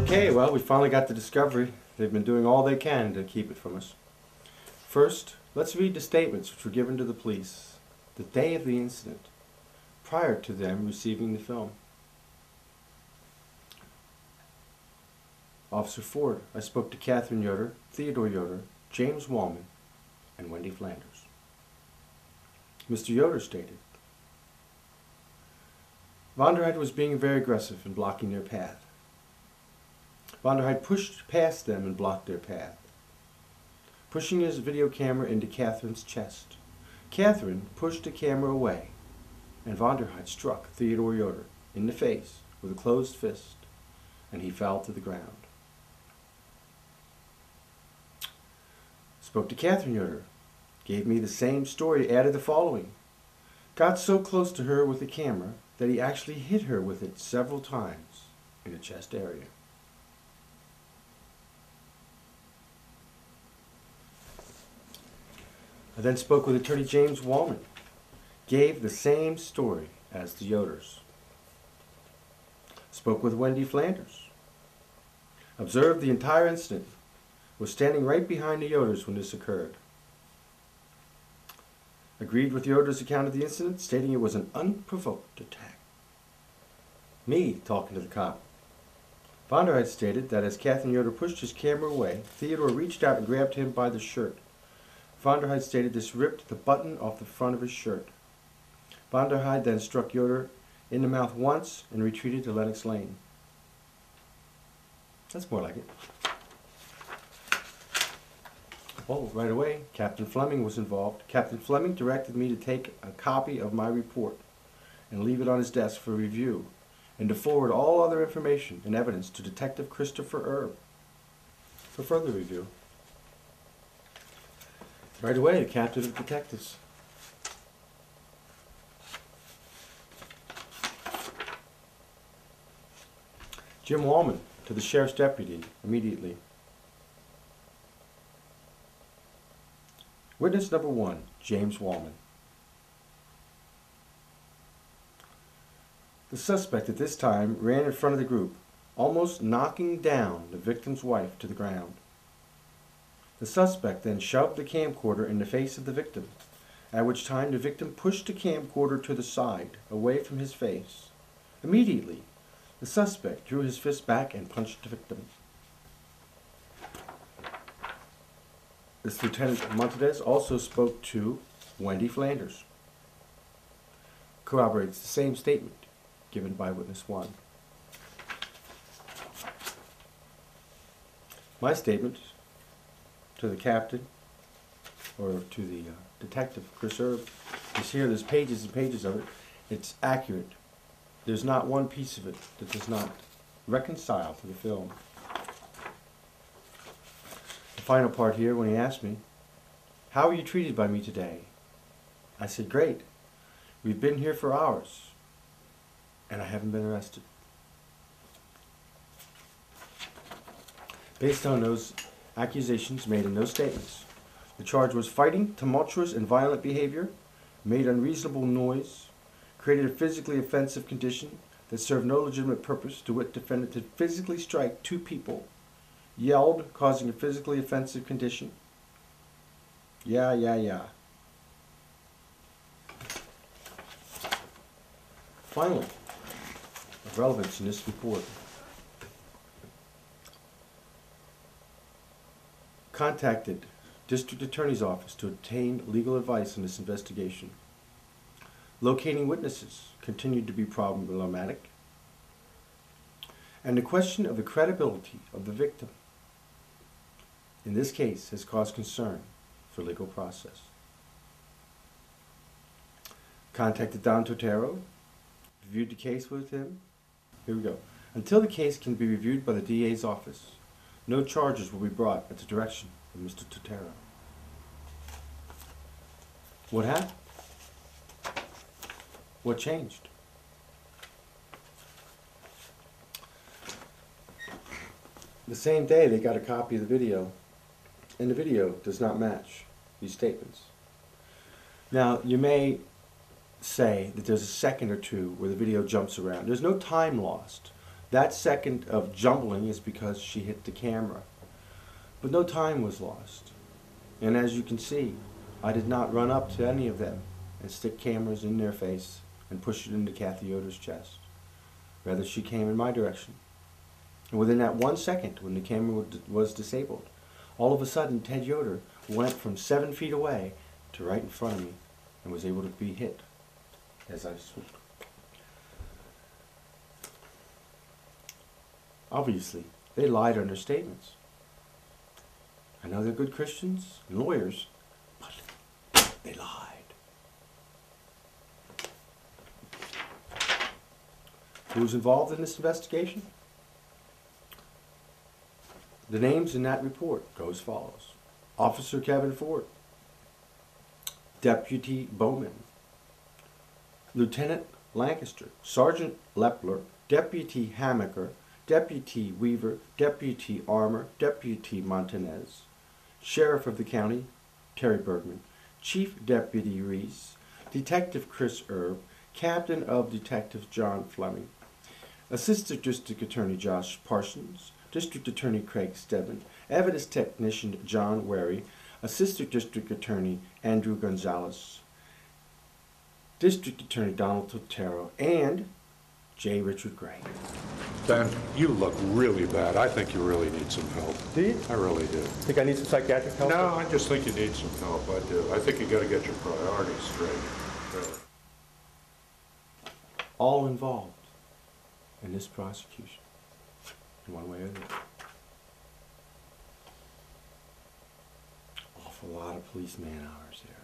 Okay, well, we finally got the discovery. They've been doing all they can to keep it from us. First, let's read the statements which were given to the police the day of the incident, prior to them receiving the film. Officer Ford, I spoke to Catherine Yoder, Theodore Yoder, James Wallman, and Wendy Flanders. Mr. Yoder stated, Vonderheid was being very aggressive in blocking their path. Vonderheid pushed past them and blocked their path, pushing his video camera into Catherine's chest. Catherine pushed the camera away, and Vonderheid struck Theodore Yoder in the face with a closed fist, and he fell to the ground. Spoke to Catherine Yoder, gave me the same story, added the following. Got so close to her with the camera that he actually hit her with it several times in the chest area. I then spoke with attorney James Wallman, gave the same story as the Yoders. Spoke with Wendy Flanders, observed the entire incident, was standing right behind the Yoders when this occurred. Agreed with Yoder's account of the incident, stating it was an unprovoked attack. Me talking to the cop. Vonderheid stated that as Catherine Yoder pushed his camera away, Theodore reached out and grabbed him by the shirt. Vonderheid stated this ripped the button off the front of his shirt. Vonderheid then struck Yoder in the mouth once and retreated to Lenox Lane. That's more like it. Oh, right away, Captain Fleming was involved. Captain Fleming directed me to take a copy of my report and leave it on his desk for review, and to forward all other information and evidence to Detective Christopher Erb for further review. Right away, the captain of detectives. Jim Wallman to the sheriff's deputy immediately. Witness number 1, James Wallman. The suspect at this time ran in front of the group, almost knocking down the victim's wife to the ground. The suspect then shoved the camcorder in the face of the victim, at which time the victim pushed the camcorder to the side, away from his face. Immediately, the suspect drew his fist back and punched the victim. This Lieutenant Montez also spoke to Wendy Flanders. Corroborates the same statement given by witness 1. My statement to the captain, or to the detective, Chris Erb, is here. There's pages and pages of it. It's accurate. There's not one piece of it that does not reconcile to the film. The final part here, when he asked me, how were you treated by me today? I said, great. We've been here for hours, and I haven't been arrested. Based on those accusations made in those statements, the charge was fighting, tumultuous and violent behavior, made unreasonable noise, created a physically offensive condition that served no legitimate purpose, to wit, defendant to physically strike 2 people, yelled, causing a physically offensive condition. Yeah. Finally, of relevance in this report, contacted District Attorney's Office to obtain legal advice on this investigation. Locating witnesses continued to be problematic, and the question of the credibility of the victim in this case has caused concern for legal process. Contacted Don Totaro, reviewed the case with him. Here we go. Until the case can be reviewed by the DA's office, no charges will be brought at the direction of Mr. Totaro. What happened? What changed? The same day they got a copy of the video, and the video does not match these statements. Now, you may say that there's a second or two where the video jumps around. There's no time lost. That second of jumbling is because she hit the camera. But no time was lost. And as you can see, I did not run up to any of them and stick cameras in their face and push it into Kathy Yoder's chest. Rather, she came in my direction. And within that 1 second, when the camera was disabled, all of a sudden Ted Yoder went from 7 feet away to right in front of me and was able to be hit as I swooped. Obviously, they lied on their statements. I know they're good Christians and lawyers, but they lied. Who was involved in this investigation? The names in that report go as follows. Officer Kevin Ford, Deputy Bowman, Lieutenant Lancaster, Sergeant Lepler, Deputy Hammaker, Deputy Weaver, Deputy Armour, Deputy Montanez, Sheriff of the County, Terry Bergman, Chief Deputy Reese, Detective Chris Erb, Captain of Detectives John Fleming, Assistant District Attorney Josh Parsons, District Attorney Craig Stebbin, Evidence Technician John Wary, Assistant District Attorney Andrew Gonzalez, District Attorney Donald Totero, and J. Richard Gray. Dan, you look really bad. I think you really need some help. Do you? I really do. Think I need some psychiatric help? No, I just think you need some help. I do. I think you got to get your priorities straight. Really. All involved in this prosecution, in one way or the other. Awful lot of police man hours there.